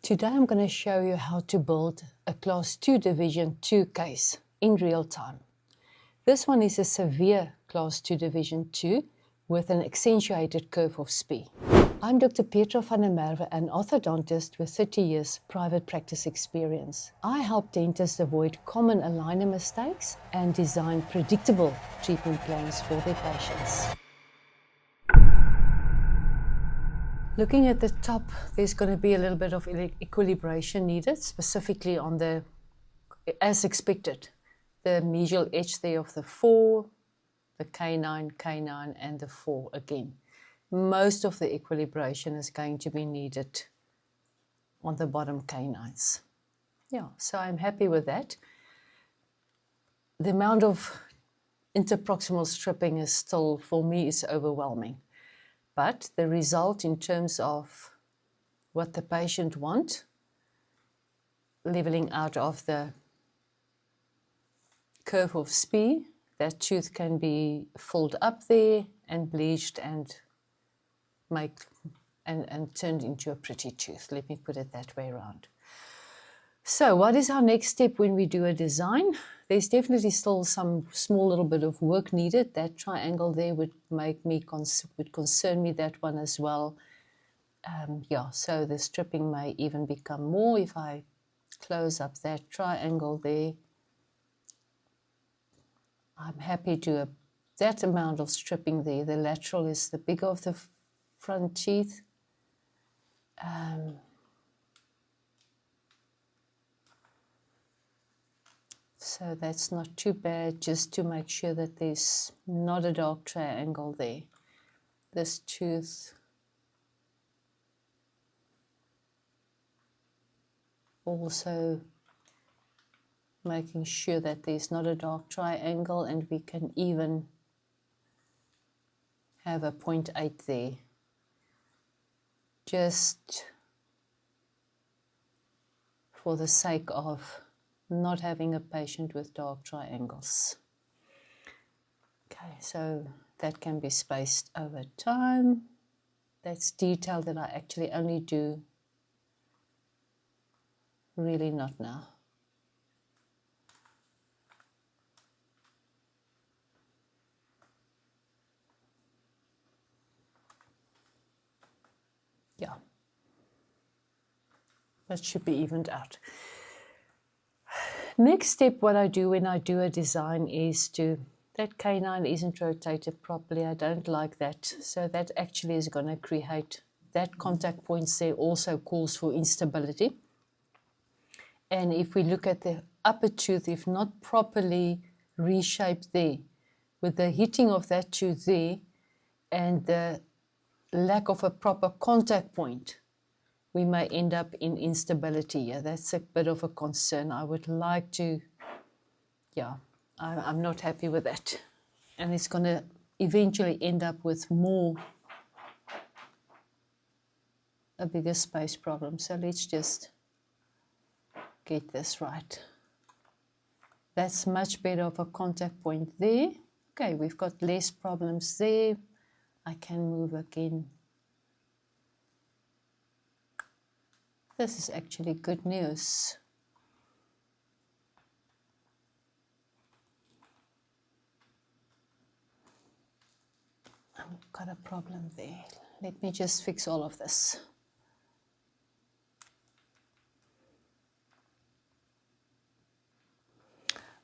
Today I'm going to show you how to build a Class 2 Division 2 case in real time. This one is a severe Class 2 Division 2 with an accentuated curve of spee. I'm Dr. Petra van der Merwe, an orthodontist with 30 years private practice experience. I help dentists avoid common aligner mistakes and design predictable treatment plans for their patients. Looking at the top, there's going to be a little bit of equilibration needed, specifically on the, as expected, the medial edge there of the 4, the K9, and the 4 again. Most of the equilibration is going to be needed on the bottom K9s. Yeah, so I'm happy with that. The amount of interproximal stripping is still, for me, is overwhelming. But the result in terms of what the patient wants, leveling out of the curve of spee, that tooth can be filled up there and bleached and turned into a pretty tooth. Let me put it that way around. So what is our next step when we do a design? There's definitely still some small little bit of work needed. That triangle there would concern me, that one as well. Yeah, so the stripping may even become more if I close up that triangle there. I'm happy to that amount of stripping there. The lateral is the bigger of the front teeth. So that's not too bad, just to make sure that there's not a dark triangle there. This tooth also making sure that there's not a dark triangle, and we can even have a 0.8 there. Just for the sake of not having a patient with dark triangles. Okay, so that can be spaced over time. That's detail that I actually only do, really not now. Yeah, that should be evened out. Next step, what I do when I do a design is that K9 isn't rotated properly. I don't like that. So that actually is going to create, that contact points there also calls for instability. And if we look at the upper tooth, if not properly reshaped there, with the hitting of that tooth there and the lack of a proper contact point, we may end up in instability. Yeah, that's a bit of a concern. I would like to, yeah, I'm not happy with that. And it's going to eventually end up with a bigger space problem. So let's just get this right. That's much better of a contact point there. Okay, we've got less problems there. I can move again. This is actually good news. I've got a problem there. Let me just fix all of this.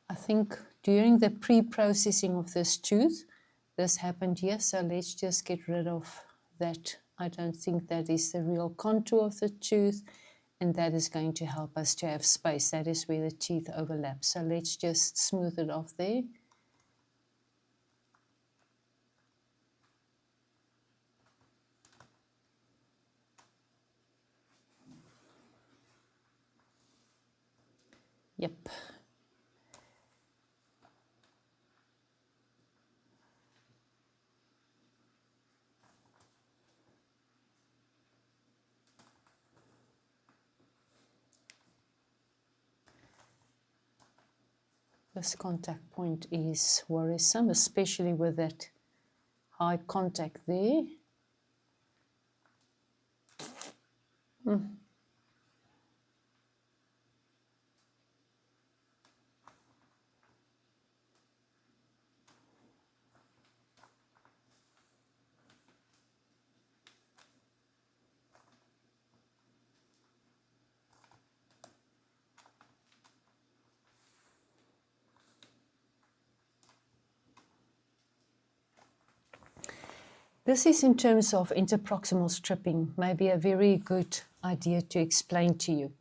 I think during the pre-processing of this tooth, this happened here, so let's just get rid of that. I don't think that is the real contour of the tooth, and that is going to help us to have space. That is where the teeth overlap. So let's just smooth it off there. Yep. This contact point is worrisome, especially with that high contact there. This is in terms of interproximal stripping, maybe a very good idea to explain to you.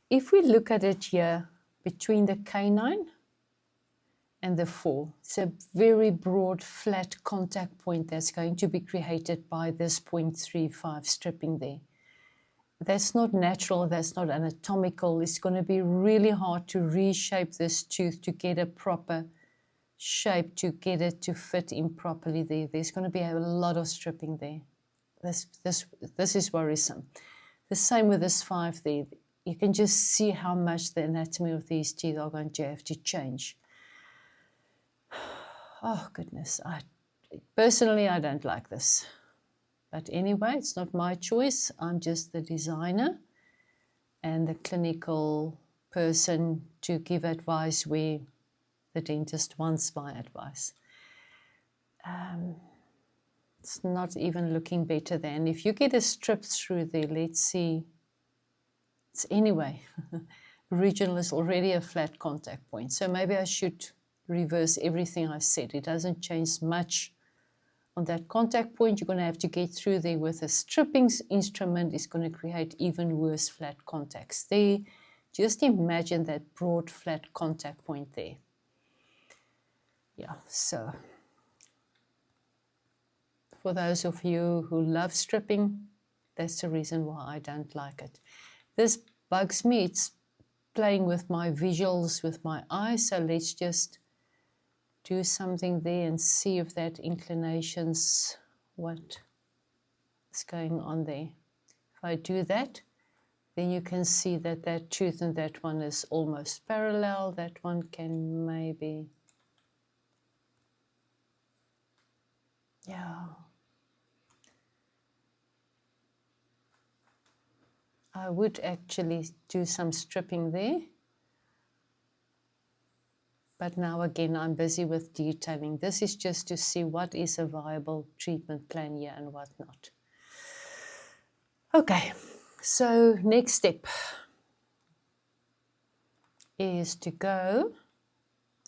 If we look at it here between the canine and the 4, it's a very broad flat contact point that's going to be created by this 0.35 stripping there. That's not natural, that's not anatomical. It's going to be really hard to reshape this tooth to get a proper shape, to get it to fit in properly there. There's going to be a lot of stripping there. This is worrisome. The same with this 5 there. You can just see how much the anatomy of these teeth are going to have to change. Oh goodness, personally I don't like this. But anyway, it's not my choice. I'm just the designer and the clinical person to give advice where the dentist wants my advice. It's not even looking better than. If you get a strip through there, let's see. It's anyway, regional is already a flat contact point. So maybe I should reverse everything I said. It doesn't change much on that contact point. You're going to have to get through there with a stripping instrument. It's going to create even worse flat contacts there. Just imagine that broad flat contact point there. Yeah, so for those of you who love stripping, that's the reason why I don't like it. This bugs me. It's playing with my visuals, with my eyes. So let's just do something there and see if that inclination's what is going on there. If I do that, then you can see that that tooth and that one is almost parallel. That one can maybe, yeah. I would actually do some stripping there. But now again, I'm busy with detailing. This is just to see what is a viable treatment plan here and what not. Okay, so next step is to go.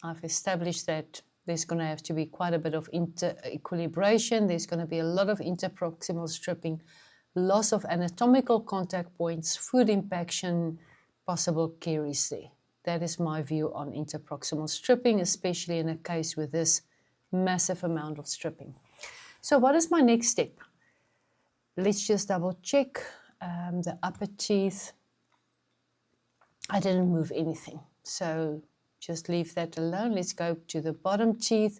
I've established that there's going to have to be quite a bit of equilibration. There's going to be a lot of interproximal stripping, loss of anatomical contact points, food impaction, possible caries there. That is my view on interproximal stripping, especially in a case with this massive amount of stripping. So what is my next step? Let's just double check the upper teeth. I didn't move anything, so just leave that alone. Let's go to the bottom teeth.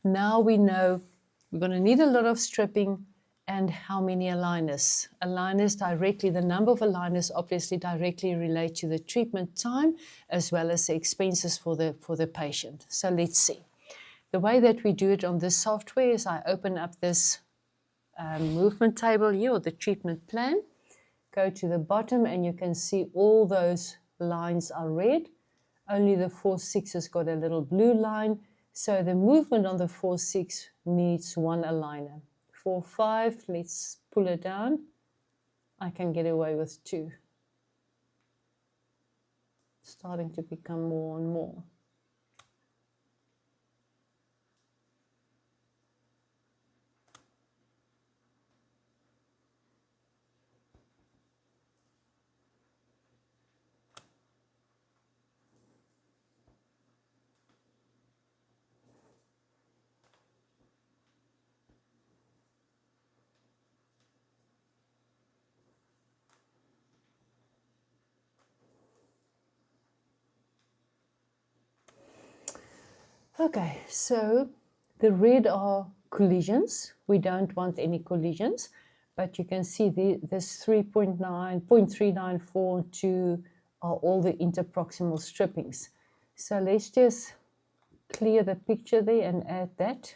Now we know we're going to need a lot of stripping and how many aligners. Aligners directly, the number of aligners obviously directly relate to the treatment time as well as the expenses for the patient. So let's see. The way that we do it on this software is I open up this movement table here, or the treatment plan, go to the bottom and you can see all those lines are red. Only the 4-6 has got a little blue line. So the movement on the 4-6 needs one aligner. 4-5, let's pull it down. I can get away with 2. Starting to become more and more. Okay, so the red are collisions. We don't want any collisions, but you can see this 3.9, 0.394, 2 are all the interproximal strippings. So let's just clear the picture there and add that.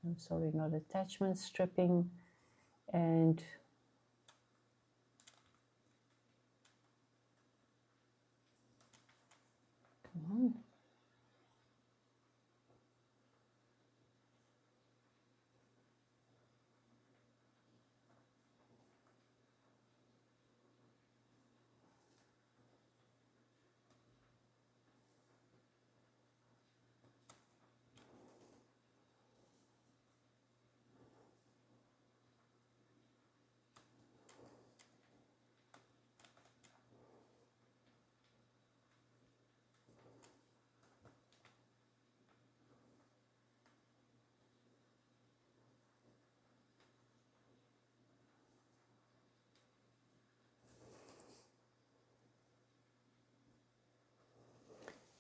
I'm sorry, not attachment, stripping, and come on.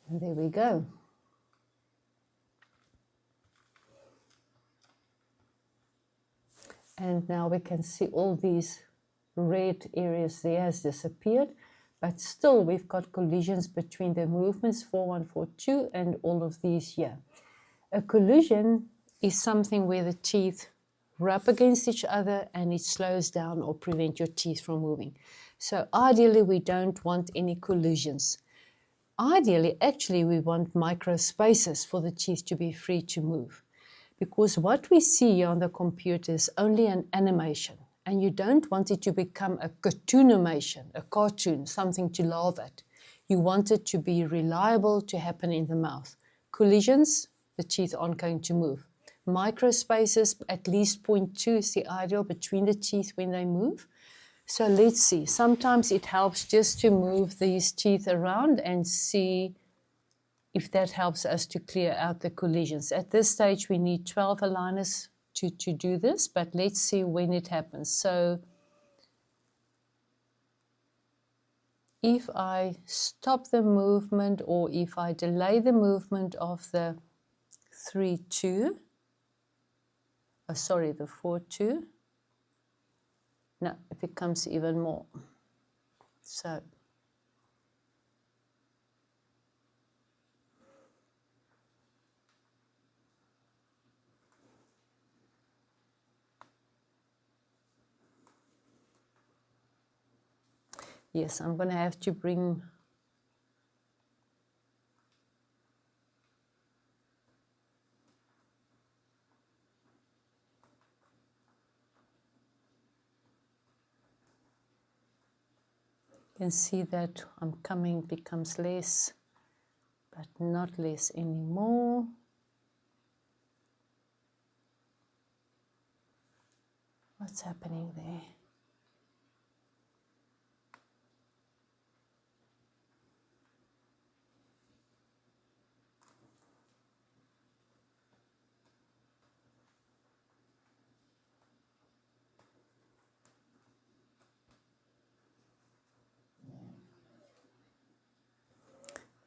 And there we go. And now we can see all these red areas there has disappeared, but still we've got collisions between the movements 4142 and all of these here. A collision is something where the teeth rub against each other and it slows down or prevent your teeth from moving. So ideally we don't want any collisions. Ideally, actually, we want micro spaces for the teeth to be free to move. Because what we see on the computer is only an animation, and you don't want it to become a cartoonimation, a cartoon, something to laugh at. You want it to be reliable to happen in the mouth. Collisions, the teeth aren't going to move. Micro spaces, at least 0.2 is the ideal between the teeth when they move. So let's see. Sometimes it helps just to move these teeth around and see if that helps us to clear out the collisions. At this stage, we need 12 aligners to do this, but let's see when it happens. So if I stop the movement or if I delay the movement of the 3-2, the 4-2, no, it becomes even more. So yes, I'm going to have to bring you can see that I'm coming, becomes less, but not less anymore. What's happening there?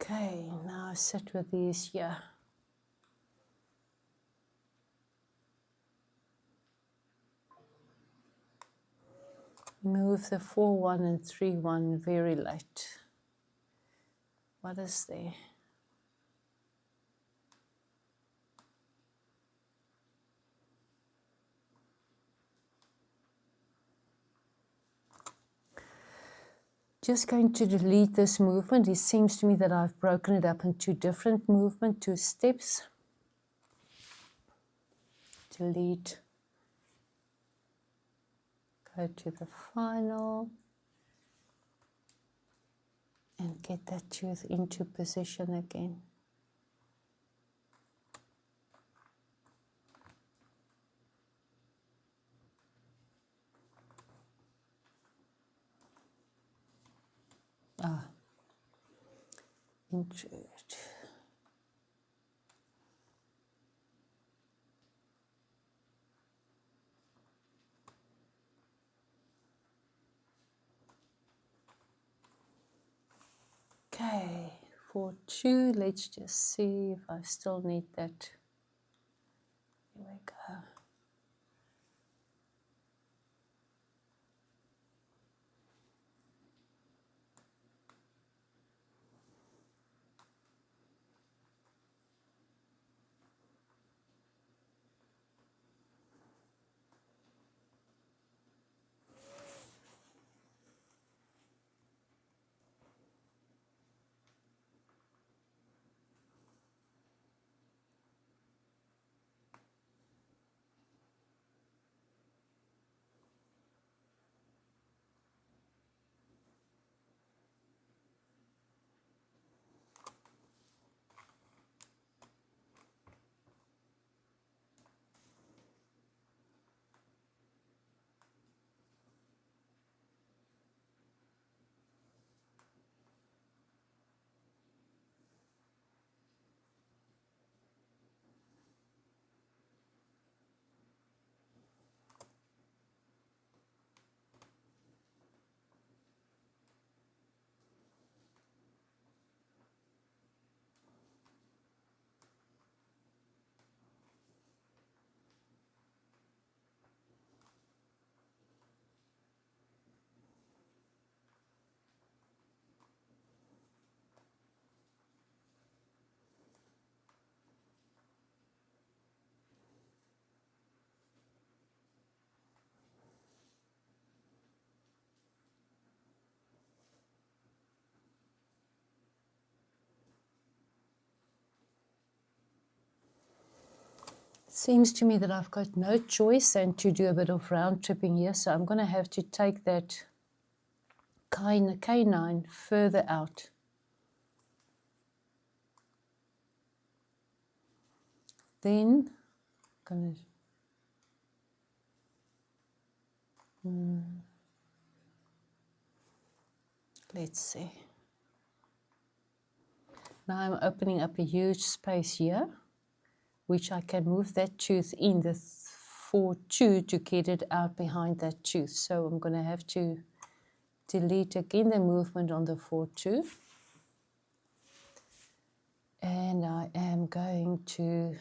Okay, now I sit with these here. Move the 4-1 and 3-1 very light. What is there? Just going to delete this movement. It seems to me that I've broken it up into different movement, 2 steps. Delete. Go to the final. And get that tooth into position again. Intrude. Okay, 4-2, let's just see if I still need that. Here we go. Seems to me that I've got no choice than to do a bit of round tripping here, so I'm going to have to take that canine further out. Then I'm going to let's see. Now I'm opening up a huge space here, which I can move that tooth in the 4-2 to get it out behind that tooth. So I'm going to have to delete again the movement on the 4-2. And I am going to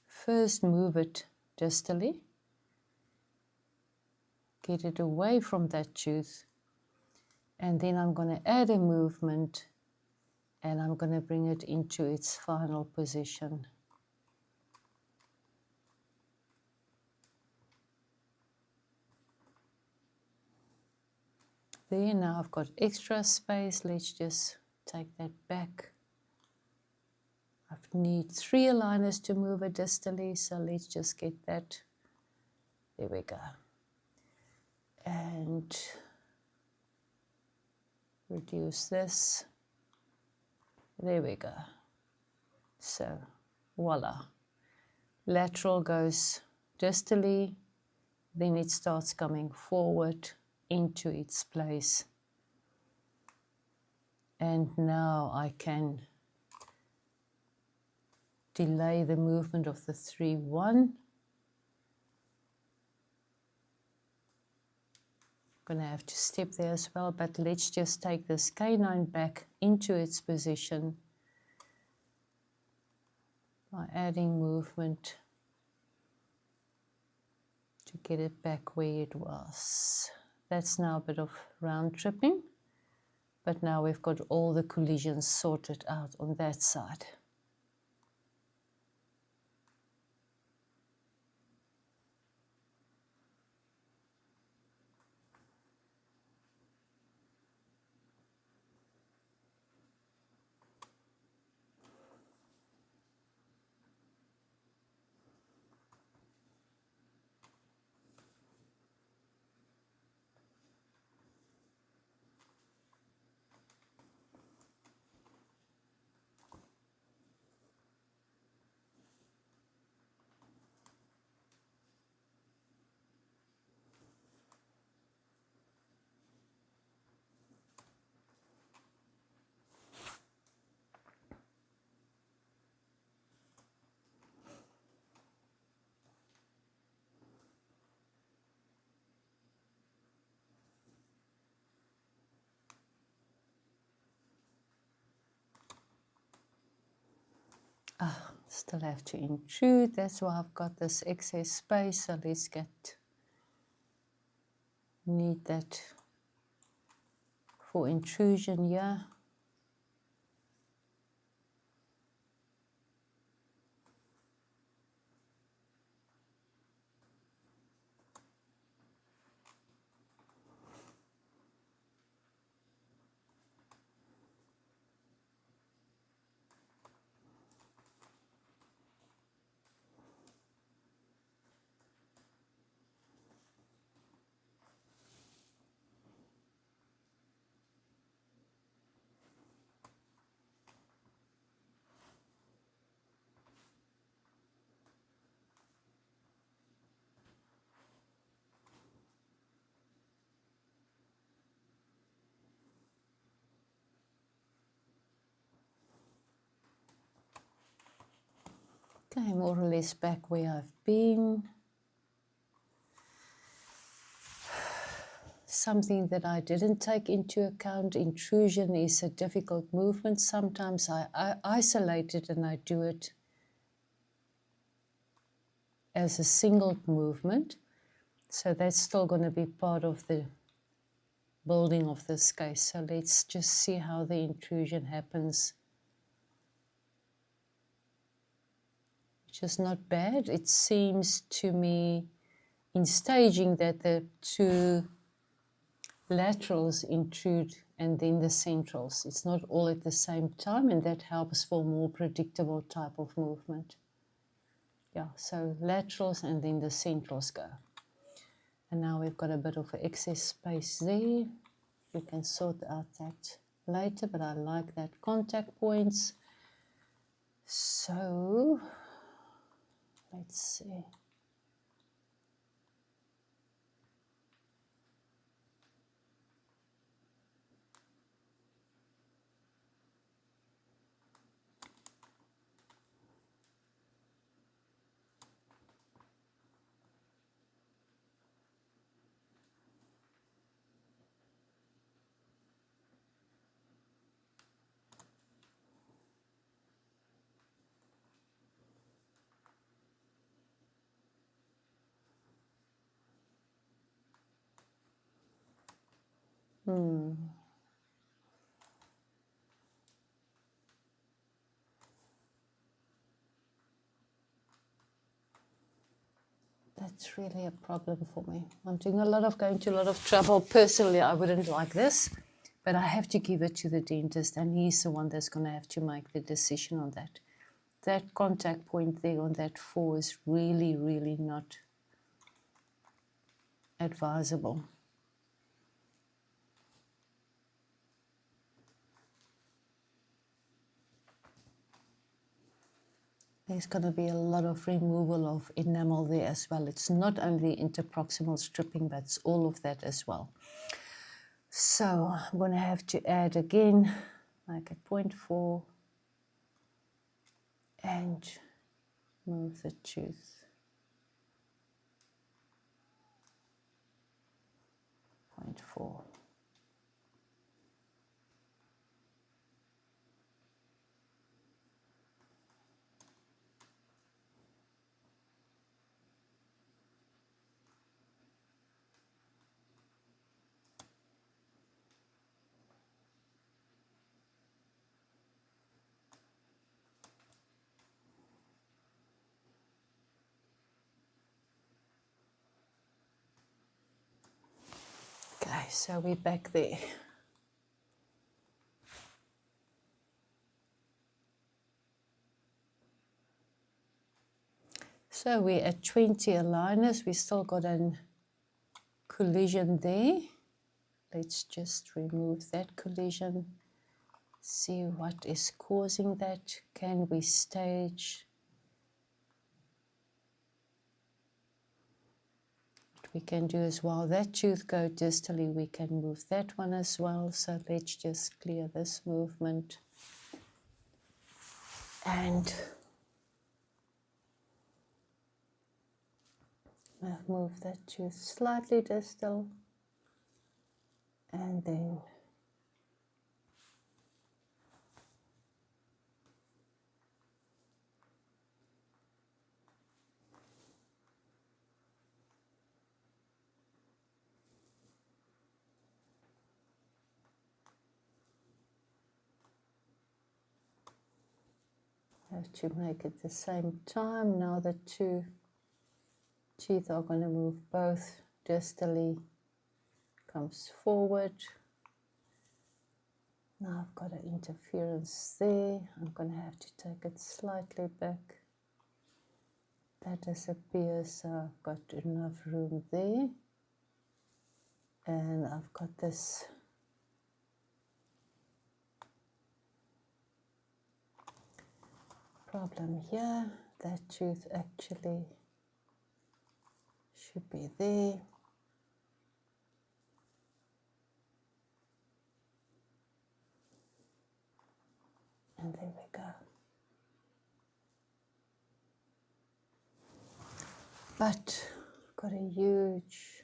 first move it distally, get it away from that tooth, and then I'm going to add a movement and I'm going to bring it into its final position. There, now I've got extra space. Let's just take that back. I need 3 aligners to move it distally, so let's just get that. There we go. And reduce this. There we go. So, voila. Lateral goes distally, then it starts coming forward into its place. And now I can delay the movement of the 3-1. Going to have to step there as well, but let's just take this canine back into its position by adding movement to get it back where it was. That's now a bit of round tripping, but now we've got all the collisions sorted out on that side. Still have to intrude, that's why I've got this excess space, so let's need that for intrusion here. Okay, more or less back where I've been. Something that I didn't take into account, intrusion is a difficult movement. Sometimes I isolate it and I do it as a single movement. So that's still going to be part of the building of this case. So let's just see how the intrusion happens. Which is not bad. It seems to me in staging that the 2 laterals intrude and then the centrals. It's not all at the same time, and that helps for more predictable type of movement. yeah, so laterals and then the centrals go. And now we've got a bit of excess space there. We can sort out that later, but I like that contact points. So let's see. That's really a problem for me. I'm doing going to a lot of trouble. Personally, I wouldn't like this, but I have to give it to the dentist, and he's the one that's going to have to make the decision on that. That contact point there on that 4 is really, really not advisable. There's going to be a lot of removal of enamel there as well. It's not only interproximal stripping, but it's all of that as well. So I'm going to have to add again, like a 0.4, and move the tooth. 0.4. Okay, so we're back there. So we're at 20 aligners. We still got a collision there. Let's just remove that collision. See what is causing that. Can we stage? What we can do is while that tooth goes distally, we can move that one as well. So let's just clear this movement. And I've moved that tooth slightly distal. And then have to make it the same time. Now the two teeth are going to move both distally, comes forward. Now I've got an interference there. I'm going to have to take it slightly back. That disappears, so I've got enough room there. And I've got this problem here. That tooth actually should be there. And there we go. But I've got a huge...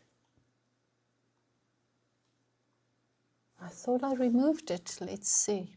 I thought I removed it. Let's see.